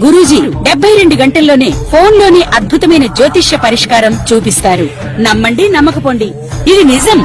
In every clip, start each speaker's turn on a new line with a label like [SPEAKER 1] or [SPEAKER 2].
[SPEAKER 1] గురూజీ 72 గంటల్లోనే ఫోన్లోని అద్భుతమైన జ్యోతిష్య పరిష్కారం చూపిస్తారు. నమ్మండి, నమ్మకపోండి, ఇది నిజం.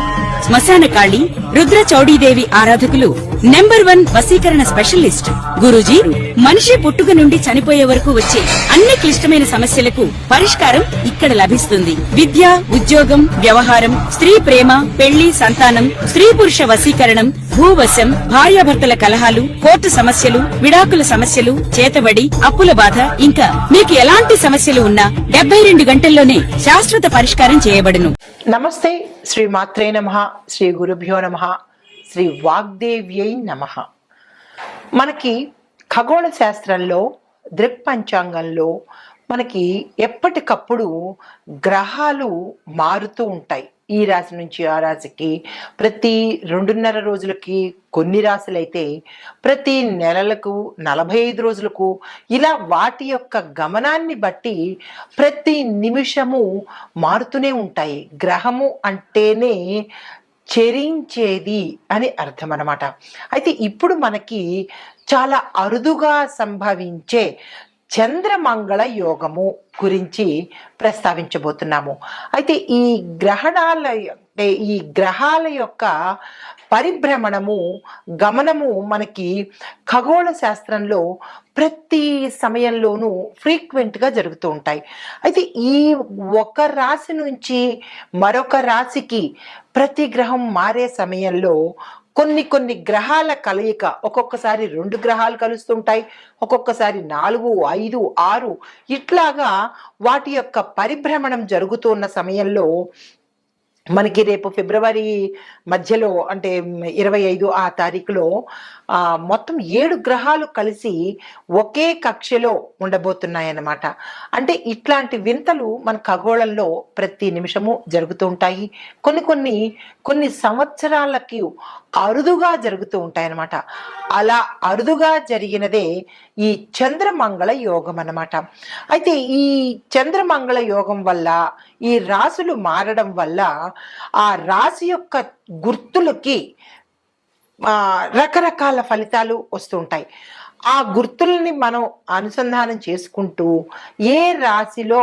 [SPEAKER 1] శ్మశాన కాళి రుద్ర చౌడీదేవి ఆరాధకులు నంబర్ 1 వశీకరణ స్పెషలిస్ట్. గురూజీ మనిషి పుట్టుక నుండి చనిపోయే వరకు వచ్చే అన్ని క్లిష్టమైన సమస్యలకు పరిష్కారం ఇక్కడ లభిస్తుంది. విద్య, ఉద్యోగం, వ్యవహారం, స్త్రీ ప్రేమ, పెళ్లి, సంతానం, స్త్రీ పురుష వశీకరణం, భూవశం, భార్యాభర్తల కలహాలు, కోర్టు సమస్యలు, విడాకుల సమస్యలు, చేతబడి, అప్పుల బాధ, ఇంకా మీకు ఎలాంటి సమస్యలు ఉన్నా 72 గంటల్లోనే శాశ్వత పరిష్కారం చేయబడును.
[SPEAKER 2] నమస్తే. శ్రీ మాత్రే నమః. శ్రీ గురుభ్యో నమః. శ్రీ వాగ్దేవ్యై నమః. మనకి ఖగోళ శాస్త్రంలో, దృక్పంచాంగంలో మనకి ఎప్పటికప్పుడు గ్రహాలు మారుతూ ఉంటాయి. ఈ రాశి నుంచి ఆ రాశికి, ప్రతి 2.5 రోజులకి కొన్ని రాశులైతే ప్రతి నెలలకు 45 రోజులకు, ఇలా వాటి యొక్క గమనాన్ని బట్టి ప్రతి నిమిషము మారుతూనే ఉంటాయి. గ్రహము అంటేనే చెరించేది అని అర్థం అన్నమాట. అయితే ఇప్పుడు మనకి చాలా అరుదుగా సంభవించే చంద్రమంగళ యోగము గురించి ప్రస్తావించబోతున్నాము. అయితే ఈ గ్రహాల యొక్క పరిభ్రమణము, గమనము మనకి ఖగోళ శాస్త్రంలో ప్రతి సమయంలోనూ ఫ్రీక్వెంట్గా జరుగుతూ ఉంటాయి. అయితే ఈ ఒక రాశి నుంచి మరొక రాశికి ప్రతి గ్రహం మారే సమయంలో కొన్ని గ్రహాల కలయిక, ఒక్కొక్కసారి 2 గ్రహాలు కలుస్తుంటాయి, ఒక్కొక్కసారి 4, 5, 6 ఇట్లాగా వాటి యొక్క పరిభ్రమణం జరుగుతున్న సమయంలో మనకి రేపు ఫిబ్రవరి మధ్యలో అంటే 25 ఆ తారీఖులో మొత్తం 7 గ్రహాలు కలిసి ఒకే కక్షలో ఉండబోతున్నాయన్నమాట. అంటే ఇట్లాంటి వింతలు మన ఖగోళంలో ప్రతి నిమిషము జరుగుతూ ఉంటాయి. కొన్ని సంవత్సరాలకి అరుదుగా జరుగుతూ ఉంటాయన్నమాట. అలా అరుదుగా జరిగినదే ఈ చంద్రమంగళ యోగం అన్నమాట. అయితే ఈ చంద్రమంగళ యోగం వల్ల, ఈ రాశులు మారడం వల్ల ఆ రాశి యొక్క గుర్తులకి రకరకాల ఫలితాలు వస్తుంటాయి. ఆ గుర్తుల్ని మనం అనుసంధానం చేసుకుంటూ ఏ రాశిలో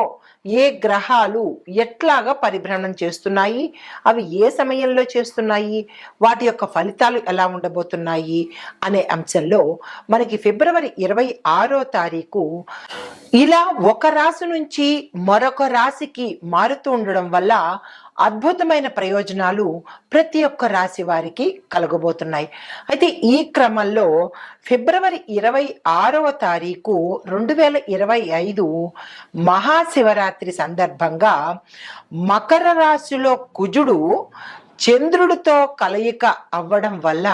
[SPEAKER 2] ఏ గ్రహాలు ఎట్లాగా పరిభ్రమణం చేస్తున్నాయి, అవి ఏ సమయంలో చేస్తున్నాయి, వాటి యొక్క ఫలితాలు ఎలా ఉండబోతున్నాయి అనే అంశంలో మనకి ఫిబ్రవరి 26వ తారీఖు ఇలా ఒక రాశి నుంచి మరొక రాశికి మారుతూ ఉండడం వల్ల అద్భుతమైన ప్రయోజనాలు ప్రతి ఒక్క రాశి వారికి కలగబోతున్నాయి. అయితే ఈ క్రమంలో ఫిబ్రవరి 26వ తారీఖు 2025 మహాశివరాత్రి సందర్భంగా మకర రాశిలో కుజుడు చంద్రుడితో కలయిక అవ్వడం వల్ల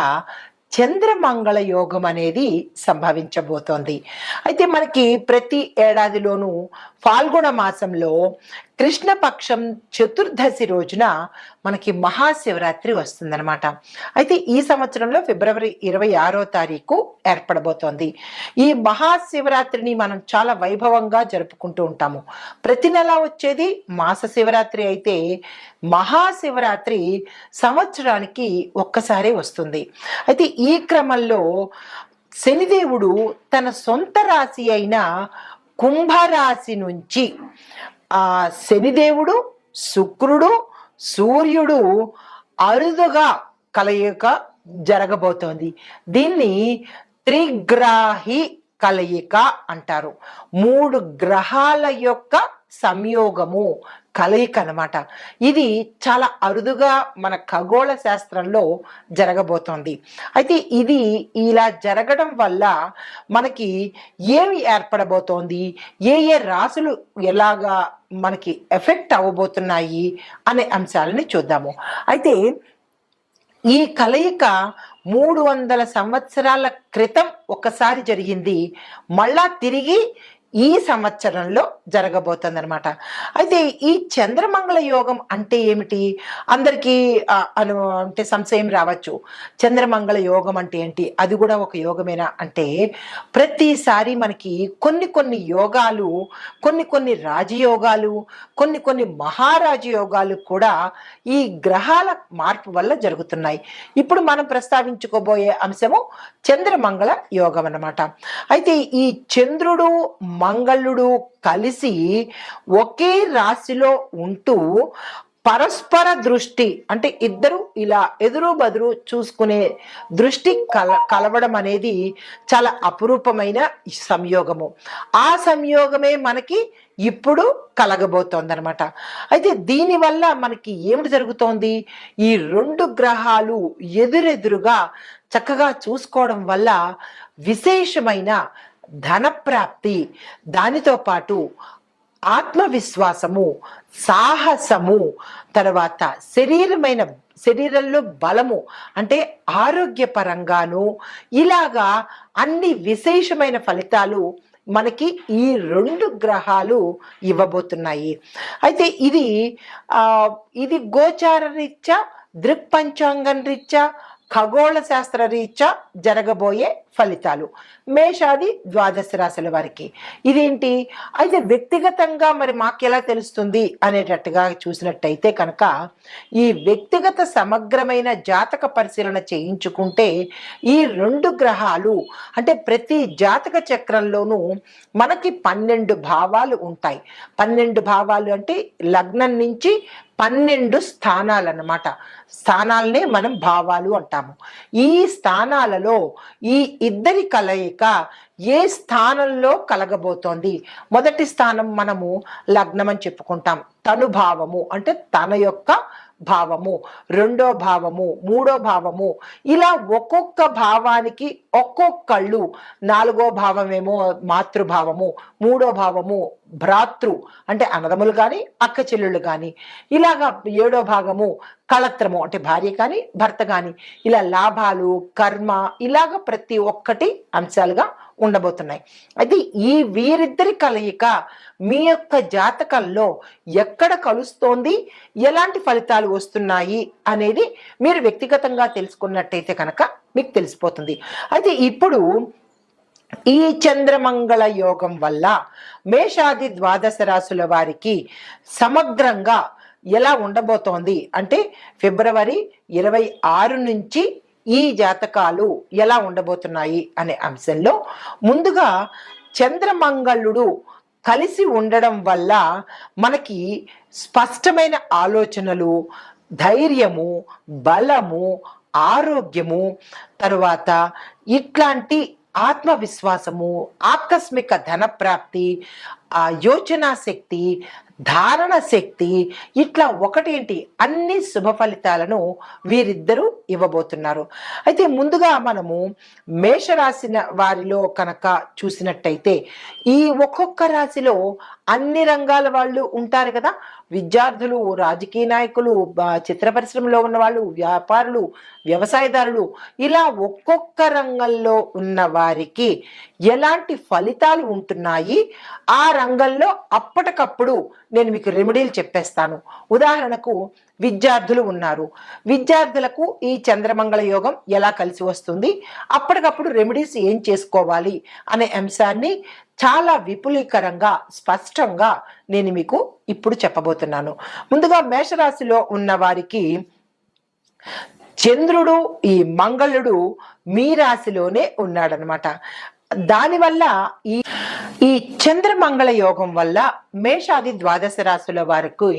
[SPEAKER 2] చంద్రమంగళ యోగం అనేది సంభవించబోతోంది. అయితే మనకి ప్రతి ఏడాదిలోనూ ఫాల్గుణ మాసంలో కృష్ణపక్షం చతుర్దశి రోజున మనకి మహాశివరాత్రి వస్తుందన్నమాట. అయితే ఈ సంవత్సరంలో ఫిబ్రవరి 26వ తారీఖు ఏర్పడబోతోంది. ఈ మహాశివరాత్రిని మనం చాలా వైభవంగా జరుపుకుంటూ ఉంటాము. ప్రతి నెల వచ్చేది మాస శివరాత్రి అయితే మహాశివరాత్రి సంవత్సరానికి ఒక్కసారి వస్తుంది. అయితే ఈ క్రమంలో శనిదేవుడు తన సొంత రాశి అయిన కుంభరాశి నుంచి శనిదేవుడు, శుక్రుడు, సూర్యుడు అరుదుగా కలయిక జరగబోతోంది. దీన్ని త్రిగ్రాహి కలయిక అంటారు. 3 గ్రహాల యొక్క సంయోగము, కలయిక అన్నమాట. ఇది చాలా అరుదుగా మన ఖగోళ శాస్త్రంలో జరగబోతోంది. అయితే ఇది ఇలా జరగడం వల్ల మనకి ఏమి ఏర్పడబోతోంది, ఏ రాశులు ఎలాగా మనకి ఎఫెక్ట్ అవ్వబోతున్నాయి అనే అంశాలని చూద్దాము. అయితే ఈ కలయిక 300 సంవత్సరాల క్రితం ఒకసారి జరిగింది. మళ్ళా తిరిగి ఈ సంవత్సరంలో జరగబోతుంది అనమాట. అయితే ఈ చంద్రమంగళ యోగం అంటే ఏమిటి? అందరికీ అంటే సంశయం రావచ్చు. చంద్రమంగళ యోగం అంటే ఏంటి? అది కూడా ఒక యోగమేనా అంటే, ప్రతిసారి మనకి కొన్ని కొన్ని యోగాలు, కొన్ని కొన్ని రాజయోగాలు, కొన్ని కొన్ని మహారాజ యోగాలు కూడా ఈ గ్రహాల మార్పు వల్ల జరుగుతున్నాయి. ఇప్పుడు మనం ప్రస్తావించుకోబోయే అంశము చంద్రమంగళ యోగం అన్నమాట. అయితే ఈ చంద్రుడు మంగళుడు కలిసి ఒకే రాశిలో ఉంటూ పరస్పర దృష్టి, అంటే ఇద్దరు ఇలా ఎదురు బదురు చూసుకునే దృష్టి కలవడం అనేది చాలా అపురూపమైన సంయోగము. ఆ సంయోగమే మనకి ఇప్పుడు కలగబోతోందనమాట. అయితే దీనివల్ల మనకి ఏమిటి జరుగుతోంది? ఈ రెండు గ్రహాలు ఎదురెదురుగా చక్కగా చూసుకోవడం వల్ల విశేషమైన ధనప్రాప్తి, దానితో పాటు ఆత్మవిశ్వాసము, సాహసము, తర్వాత శరీరంలో బలము, అంటే ఆరోగ్యపరంగాను ఇలాగా అన్ని విశేషమైన ఫలితాలు మనకి ఈ రెండు గ్రహాలు ఇవ్వబోతున్నాయి. అయితే ఇది గోచార రీత్యా, దృక్పంచాంగం రీత్యా, ఖగోళ శాస్త్ర రీత్యా జరగబోయే ఫలితాలు మేషాది ద్వాదశ రాశుల వారికి. ఇదేంటి అయితే వ్యక్తిగతంగా మరి మాకెలా తెలుస్తుంది అనేటట్టుగా చూసినట్టయితే కనుక, ఈ వ్యక్తిగత సమగ్రమైన జాతక పరిశీలన చేయించుకుంటే ఈ రెండు గ్రహాలు, అంటే ప్రతి జాతక చక్రంలోనూ మనకి 12 భావాలు ఉంటాయి. 12 భావాలు అంటే లగ్నం నుంచి 12 స్థానాలు అన్నమాట. స్థానాలనే మనం భావాలు అంటాము. ఈ స్థానాలలో ఈ ఇద్దరి కలయిక ఏ స్థానంలో కలగబోతోంది? మొదటి స్థానం మనము లగ్నం అని చెప్పుకుంటాం. తను భావము అంటే తన యొక్క భావము, రెండో భావము, మూడో భావము, ఇలా ఒక్కొక్క భావానికి ఒక్కొక్కళ్ళు. నాలుగో భావమేమో మాతృభావము, మూడో భావము భ్రాతృ అంటే అన్నదమ్ములు కానీ అక్క చెల్లెళ్ళు కానీ, ఇలాగా ఏడో భాగము కళత్రము అంటే భార్య కానీ భర్త కానీ, ఇలా లాభాలు, కర్మ, ఇలాగ ప్రతి ఒక్కటి అంశాలుగా ఉండబోతున్నాయి. అయితే ఈ వీరిద్దరి కలయిక మీ యొక్క జాతకంలో ఎక్కడ కలుస్తోంది, ఎలాంటి ఫలితాలు వస్తున్నాయి అనేది మీరు వ్యక్తిగతంగా తెలుసుకున్నట్టయితే కనుక మీకు తెలిసిపోతుంది. అయితే ఇప్పుడు ఈ చంద్రమంగళ యోగం వల్ల మేషాది ద్వాదశ రాశుల వారికి సమగ్రంగా ఎలా ఉండబోతోంది అంటే, ఫిబ్రవరి 26 నుంచి ఈ జాతకాలు ఎలా ఉండబోతున్నాయి అనే అంశంలో ముందుగా చంద్రమంగళుడు కలిసి ఉండడం వల్ల మనకి స్పష్టమైన ఆలోచనలు, ధైర్యము, బలము, ఆరోగ్యము, తరువాత ఇట్లాంటి ఆత్మవిశ్వాసము, ఆకస్మిక ధనప్రాప్తి, యోచనా శక్తి, ధారణ శక్తి, ఇట్లా ఒకటేంటి అన్ని శుభ ఫలితాలను వీరిద్దరూ ఇవ్వబోతున్నారు. అయితే ముందుగా మనము మేషరాశి వారిలో కనుక చూసినట్టయితే, ఈ ఒక్కొక్క రాశిలో అన్ని రంగాల వాళ్ళు ఉంటారు కదా. విద్యార్థులు, రాజకీయ నాయకులు, చిత్ర పరిశ్రమలో ఉన్న వాళ్ళు, వ్యాపారులు, వ్యవసాయదారులు, ఇలా ఒక్కొక్క రంగంలో ఉన్న వారికి ఎలాంటి ఫలితాలు ఉంటున్నాయి, ఆ రంగంలో అప్పటికప్పుడు నేను మీకు రెమెడీలు చెప్పేస్తాను. ఉదాహరణకు విద్యార్థులు ఉన్నారు, విద్యార్థులకు ఈ చంద్రమంగళ యోగం ఎలా కలిసి వస్తుంది, అప్పటికప్పుడు రెమెడీస్ ఏం చేసుకోవాలి అనే అంశాన్ని చాలా విపులీకరంగా, స్పష్టంగా నేను మీకు ఇప్పుడు చెప్పబోతున్నాను. ముందుగా మేషరాశిలో ఉన్న వారికి చంద్రుడు, ఈ మంగళుడు మీ రాశిలోనే ఉన్నాడనమాట. దానివల్ల ఈ చంద్రమంగళ యోగం వల్ల మేషాది ద్వాదశ రాశుల వారికి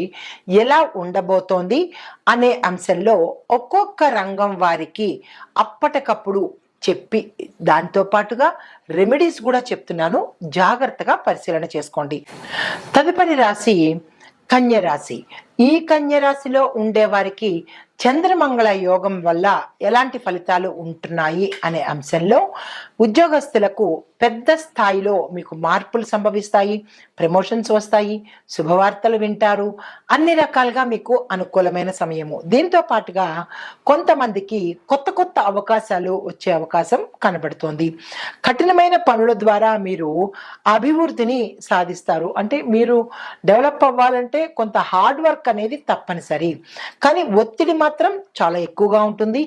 [SPEAKER 2] ఎలా ఉండబోతోంది అనే అంశంలో ఒక్కొక్క రంగం వారికి అప్పటికప్పుడు చెప్పి, దాంతో పాటుగా రెమెడీస్ కూడా చెప్తున్నాను, జాగ్రత్తగా పరిశీలన చేసుకోండి. తదుపరి రాశి కన్య రాశి. ఈ కన్య రాశిలో ఉండే వారికి చంద్రమంగళ యోగం వల్ల ఎలాంటి ఫలితాలు ఉంటున్నాయి అనే అంశంలో ఉద్యోగస్తులకు పెద్ద స్థాయిలో మీకు మార్పులు సంభవిస్తాయి, ప్రమోషన్స్ వస్తాయి, శుభవార్తలు వింటారు. అన్ని రకాలుగా మీకు అనుకూలమైన సమయము. దీంతో పాటుగా కొంతమందికి కొత్త కొత్త అవకాశాలు వచ్చే అవకాశం కనబడుతోంది. కఠినమైన పనుల ద్వారా మీరు అభివృద్ధిని సాధిస్తారు. అంటే మీరు డెవలప్ అవ్వాలంటే కొంత హార్డ్ వర్క్ అనేది తప్పనిసరి, కానీ ఒత్తిడి మాత్రం చాలా ఎక్కువగా ఉంటుంది.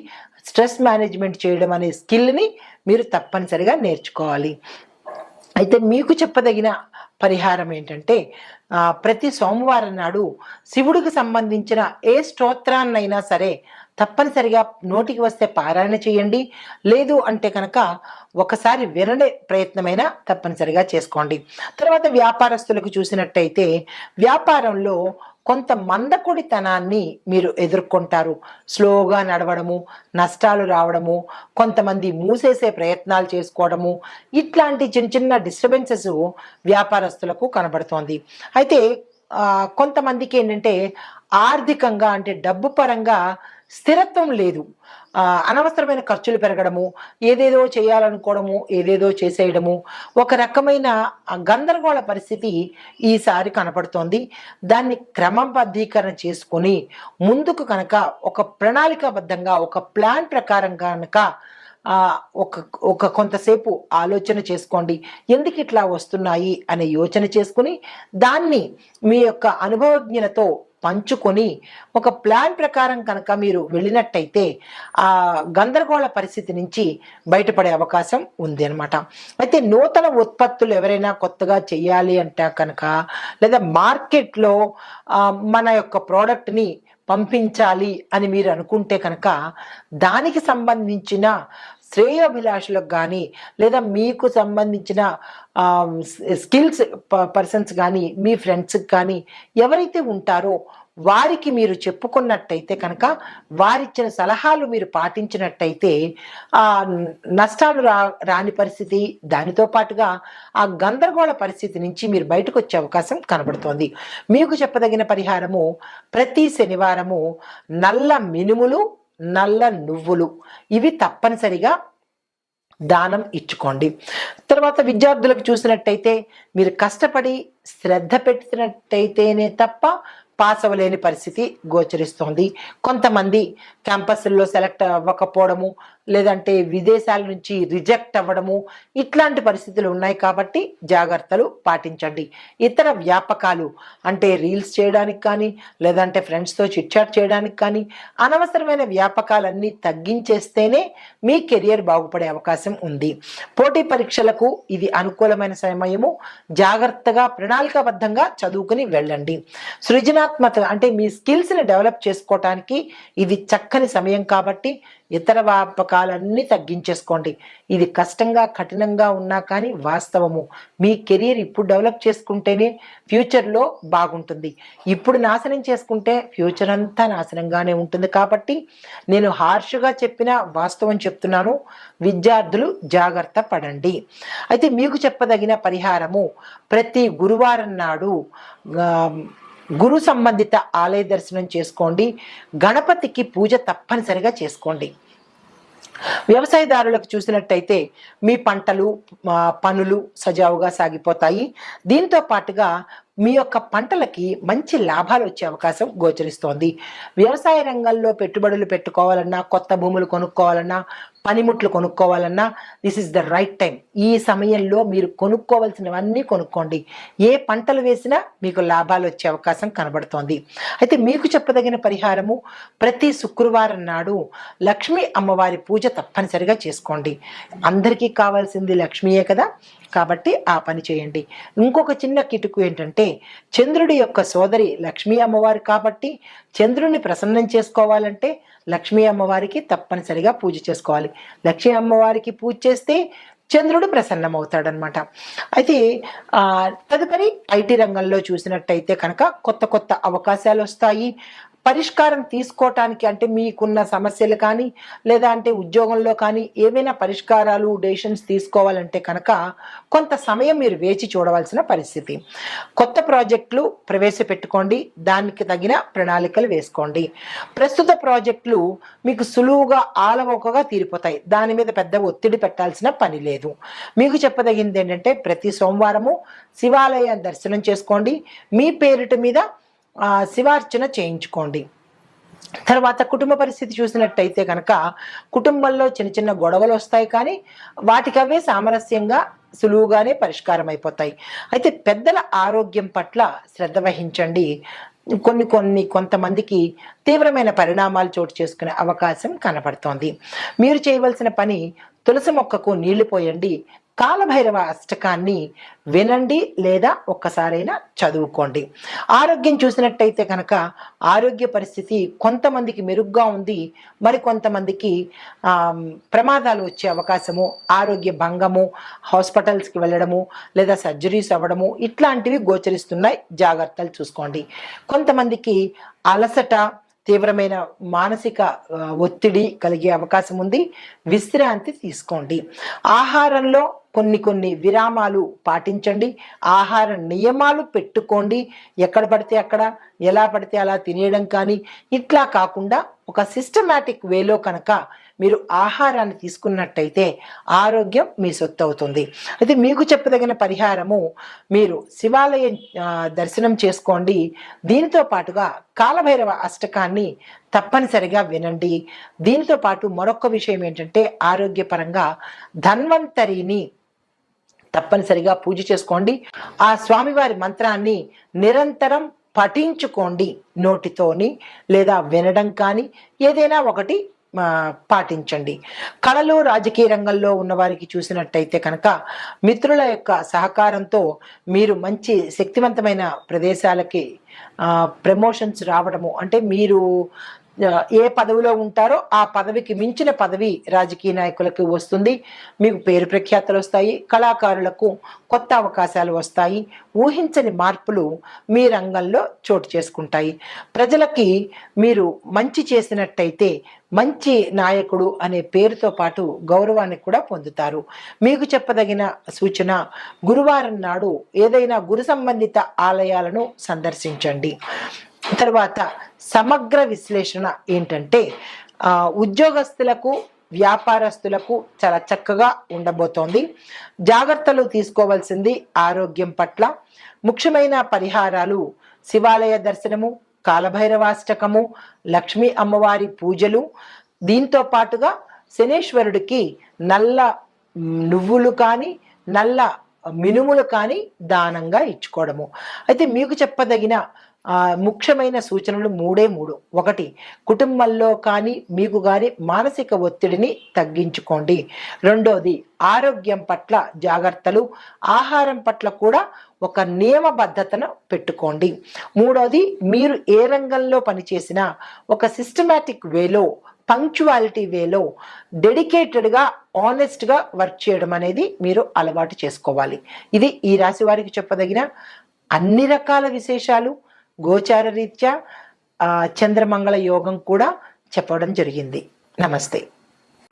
[SPEAKER 2] స్ట్రెస్ మేనేజ్మెంట్ చేయడం అనే స్కిల్ని మీరు తప్పనిసరిగా నేర్చుకోవాలి. అయితే మీకు చెప్పదగిన పరిహారం ఏంటంటే, ప్రతి సోమవారం నాడు శివుడికి సంబంధించిన ఏ స్తోత్రాన్నైనా సరే తప్పనిసరిగా నోటికి వస్తే పారాయణ చేయండి. లేదు అంటే కనుక ఒకసారి వినడే ప్రయత్నమైనా తప్పనిసరిగా చేసుకోండి. తర్వాత వ్యాపారస్తులకు చూసినట్టయితే వ్యాపారంలో కొంత మందకొడితనాన్ని మీరు ఎదుర్కొంటారు. స్లోగా నడవడము, నష్టాలు రావడము, కొంతమంది మూసేసే ప్రయత్నాలు చేసుకోవడము, ఇట్లాంటి చిన్న చిన్న డిస్టర్బెన్సెస్ వ్యాపారస్తులకు కనబడుతోంది. అయితే కొంతమందికి ఏంటంటే ఆర్థికంగా అంటే డబ్బు పరంగా స్థిరత్వం లేదు. అనవసరమైన ఖర్చులు పెరగడము, ఏదేదో చేయాలనుకోవడము, ఏదేదో చేసేయడము, ఒక రకమైన గందరగోళ పరిస్థితి ఈసారి కనపడుతోంది. దాన్ని క్రమబద్ధీకరణ చేసుకొని ముందుకు కనుక ఒక ప్రణాళికాబద్ధంగా ఒక ప్లాన్ ప్రకారం కనుక ఒక కొంతసేపు ఆలోచన చేసుకోండి. ఎందుకు ఇట్లా వస్తున్నాయి అనే యోచన చేసుకుని దాన్ని మీ యొక్క అనుభవజ్ఞతతో పంచుకొని ఒక ప్లాన్ ప్రకారం కనుక మీరు వెళ్ళినట్టయితే ఆ గందరగోళ పరిస్థితి నుంచి బయటపడే అవకాశం ఉంది అనమాట. అయితే నూతన ఉత్పత్తులు ఎవరైనా కొత్తగా చేయాలి అంటే కనుక, లేదా మార్కెట్లో మన యొక్క ప్రోడక్ట్ని పంపించాలి అని మీరు అనుకుంటే కనుక దానికి సంబంధించిన శ్రేయోభిలాషులకు కానీ, లేదా మీకు సంబంధించిన స్కిల్స్ పర్సన్స్ కానీ, మీ ఫ్రెండ్స్కి కానీ ఎవరైతే ఉంటారో వారికి మీరు చెప్పుకున్నట్టయితే కనుక, వారిచ్చిన సలహాలు మీరు పాటించినట్టయితే నష్టాలు రాని పరిస్థితి, దానితో పాటుగా ఆ గందరగోళ పరిస్థితి నుంచి మీరు బయటకు వచ్చే అవకాశం కనబడుతోంది. మీకు చెప్పదగిన పరిహారము, ప్రతి శనివారము నల్ల మినుములు, నల్ల నువ్వులు ఇవి తప్పనిసరిగా దానం ఇచ్చుకోండి. తర్వాత విద్యార్థులకు చూసినట్టయితే మీరు కష్టపడి శ్రద్ధ పెట్టినట్టయితేనే తప్ప పాస్ అవ్వలేని పరిస్థితి గోచరిస్తోంది. కొంతమంది క్యాంపస్ల్లో సెలెక్ట్ అవ్వకపోవడము, లేదంటే విదేశాల నుంచి రిజెక్ట్ అవ్వడము, ఇట్లాంటి పరిస్థితులు ఉన్నాయి కాబట్టి జాగ్రత్తలు పాటించండి. ఇతర వ్యాపకాలు అంటే రీల్స్ చేయడానికి కానీ, లేదంటే ఫ్రెండ్స్తో చిట్చాట్ చేయడానికి కానీ, అనవసరమైన వ్యాపకాలన్నీ తగ్గించేస్తేనే మీ కెరియర్ బాగుపడే అవకాశం ఉంది. పోటీ పరీక్షలకు ఇది అనుకూలమైన సమయము. జాగ్రత్తగా ప్రణాళికాబద్ధంగా చదువుకుని వెళ్ళండి. సృజనాత్మక అంటే మీ స్కిల్స్ని డెవలప్ చేసుకోవటానికి ఇది చక్కని సమయం కాబట్టి ఇతర వ్యాపకాలన్నీ తగ్గించేసుకోండి. ఇది కష్టంగా కఠినంగా ఉన్నా కానీ వాస్తవము. మీ కెరీర్ ఇప్పుడు డెవలప్ చేసుకుంటేనే ఫ్యూచర్లో బాగుంటుంది. ఇప్పుడు నాశనం చేసుకుంటే ఫ్యూచర్ అంతా నాశనంగానే ఉంటుంది. కాబట్టి నేను హార్ష్గా చెప్పిన వాస్తవం చెప్తున్నాను. విద్యార్థులు జాగ్రత్త పడండి. అయితే మీకు చెప్పదగిన పరిహారము, ప్రతి గురువారం నాడు గురు సంబంధిత ఆలయ దర్శనం చేసుకోండి. గణపతికి పూజ తప్పనిసరిగా చేసుకోండి. వ్యవసాయదారులకు చూసినట్టయితే మీ పంటలు, పనులు సజావుగా సాగిపోతాయి. దీంతో పాటుగా మీ యొక్క పంటలకి మంచి లాభాలు వచ్చే అవకాశం గోచరిస్తోంది. వ్యవసాయ రంగంలో పెట్టుబడులు పెట్టుకోవాలన్నా, కొత్త భూములు కొనుక్కోవాలన్నా, పనిముట్లు కొనుక్కోవాలన్నా this is the right time. ఈ సమయంలో మీరు కొనుక్కోవాల్సినవన్నీ కొనుక్కోండి. ఏ పంటలు వేసినా మీకు లాభాలు వచ్చే అవకాశం కనబడుతోంది. అయితే మీకు చెప్పదగిన పరిహారము, ప్రతి శుక్రవారం నాడు లక్ష్మీ అమ్మవారి పూజ తప్పనిసరిగా చేసుకోండి. అందరికీ కావాల్సింది లక్ష్మీయే కదా, కాబట్టి ఆ పని చేయండి. ఇంకొక చిన్న కిటుకు ఏంటంటే, చంద్రుడి యొక్క సోదరి లక్ష్మీ అమ్మవారు కాబట్టి చంద్రుడిని ప్రసన్నం చేసుకోవాలంటే లక్ష్మీ అమ్మవారికి తప్పనిసరిగా పూజ చేసుకోవాలి. లక్ష్మీ అమ్మవారికి పూజ చేస్తే చంద్రుడు ప్రసన్నమవుతాడనమాట. అయితే తదుపరి ఐటీ రంగంలో చూసినట్టయితే కనుక కొత్త కొత్త అవకాశాలు వస్తాయి. పరిష్కారం తీసుకోవటానికి, అంటే మీకున్న సమస్యలు కానీ లేదా అంటే ఉద్యోగంలో కానీ ఏవైనా పరిష్కారాలు డెసిషన్స్ తీసుకోవాలంటే కనుక కొంత సమయం మీరు వేచి చూడవలసిన పరిస్థితి. కొత్త ప్రాజెక్టులు ప్రవేశపెట్టుకోండి, దానికి తగిన ప్రణాళికలు వేసుకోండి. ప్రస్తుత ప్రాజెక్టులు మీకు సులువుగా ఆలవోకగా తీరిపోతాయి, దాని మీద పెద్ద ఒత్తిడి పెట్టాల్సిన పని లేదు. మీకు చెప్పదగింది ఏంటంటే ప్రతి సోమవారము శివాలయ దర్శనం చేసుకోండి, మీ పేరిట మీద శివార్చన చేయించుకోండి. తర్వాత కుటుంబ పరిస్థితి చూసినట్టయితే కనుక కుటుంబంలో చిన్న చిన్న గొడవలు వస్తాయి, కానీ వాటికి అవే సామరస్యంగా సులువుగానే పరిష్కారం అయిపోతాయి. అయితే పెద్దల ఆరోగ్యం పట్ల శ్రద్ధ వహించండి. కొంతమందికి తీవ్రమైన పరిణామాలు చోటు చేసుకునే అవకాశం కనపడుతోంది. మీరు చేయవలసిన పని తులసి మొక్కకు నీళ్లు పోయండి, కాలభైరవ అష్టకాన్ని వినండి లేదా ఒక్కసారైనా చదువుకోండి. ఆరోగ్యం చూసినట్టయితే కనుక ఆరోగ్య పరిస్థితి కొంతమందికి మెరుగ్గా ఉంది, మరి కొంతమందికి ప్రమాదాలు వచ్చే అవకాశము, ఆరోగ్య భంగము, హాస్పిటల్స్కి వెళ్ళడము లేదా సర్జరీస్ అవ్వడము ఇట్లాంటివి గోచరిస్తున్నాయి. జాగ్రత్తలు చూసుకోండి. కొంతమందికి అలసట, తీవ్రమైన మానసిక ఒత్తిడి కలిగే అవకాశం ఉంది. విశ్రాంతి తీసుకోండి. ఆహారంలో కొన్ని విరామాలు పాటించండి. ఆహార నియమాలు పెట్టుకోండి. ఎక్కడ పడితే అక్కడ, ఎలా పడితే అలా తినేయడం కానీ ఇట్లా కాకుండా ఒక సిస్టమాటిక్ వేలో కనుక మీరు ఆహారాన్ని తీసుకున్నట్టయితే ఆరోగ్యం మీ సొత్తు అవుతుంది. అయితే మీకు చెప్పదగిన పరిహారము, మీరు శివాలయ దర్శనం చేసుకోండి. దీనితో పాటుగా కాలభైరవ అష్టకాన్ని తప్పనిసరిగా వినండి. దీనితో పాటు మరొక విషయం ఏంటంటే ఆరోగ్యపరంగా ధన్వంతరిని తప్పనిసరిగా పూజ చేసుకోండి. ఆ స్వామివారి మంత్రాన్ని నిరంతరం పఠించుకోండి, నోటితోని లేదా వినడం కానీ ఏదైనా ఒకటి పాటించండి. కళలు, రాజకీయ రంగంలో ఉన్న వారికి చూసినట్టయితే కనుక మిత్రుల యొక్క సహకారంతో మీరు మంచి శక్తివంతమైన ప్రదేశాలకి ప్రమోషన్స్ రావడము, అంటే మీరు ఏ పదవిలో ఉంటారో ఆ పదవికి మించిన పదవి రాజకీయ నాయకులకు వస్తుంది. మీకు పేరు ప్రఖ్యాతలు వస్తాయి. కళాకారులకు కొత్త అవకాశాలు వస్తాయి. ఊహించని మార్పులు మీ రంగంలో చోటు చేసుకుంటాయి. ప్రజలకి మీరు మంచి చేసినట్టయితే మంచి నాయకుడు అనే పేరుతో పాటు గౌరవాన్ని కూడా పొందుతారు. మీకు చెప్పదగిన సూచన, గురువారం నాడు ఏదైనా గురు సంబంధిత ఆలయాలను సందర్శించండి. తర్వాత సమగ్ర విశ్లేషణ ఏంటంటే ఉద్యోగస్తులకు, వ్యాపారస్తులకు చాలా చక్కగా ఉండబోతోంది. జాగ్రత్తలు తీసుకోవాల్సింది ఆరోగ్యం పట్ల. ముఖ్యమైన పరిహారాలు శివాలయ దర్శనము, కాలభైరవాష్టకము, లక్ష్మీ అమ్మవారి పూజలు. దీంతో పాటుగా శనేశ్వరుడికి నల్ల నువ్వులు కానీ నల్ల మినుములు కానీ దానంగా ఇచ్చుకోవడము. అయితే మీకు చెప్పదగిన ముఖ్యమైన సూచనలు మూడే మూడు. ఒకటి, కుటుంబంలో కానీ మీకు కానీ మానసిక ఒత్తిడిని తగ్గించుకోండి. రెండోది, ఆరోగ్యం పట్ల జాగ్రత్తలు, ఆహారం పట్ల కూడా ఒక నియమబద్ధతను పెట్టుకోండి. మూడోది, మీరు ఏ రంగంలో పనిచేసినా ఒక సిస్టమాటిక్ వేలో, పంక్చువాలిటీ వేలో డెడికేటెడ్గా, ఆనెస్ట్గా వర్క్ చేయడం అనేది మీరు అలవాటు చేసుకోవాలి. ఇది ఈ రాశి వారికి చెప్పదగిన అన్ని రకాల విశేషాలు. గోచార రీత్యా చంద్రమంగళ యోగం కూడా చెప్పడం జరిగింది. నమస్తే.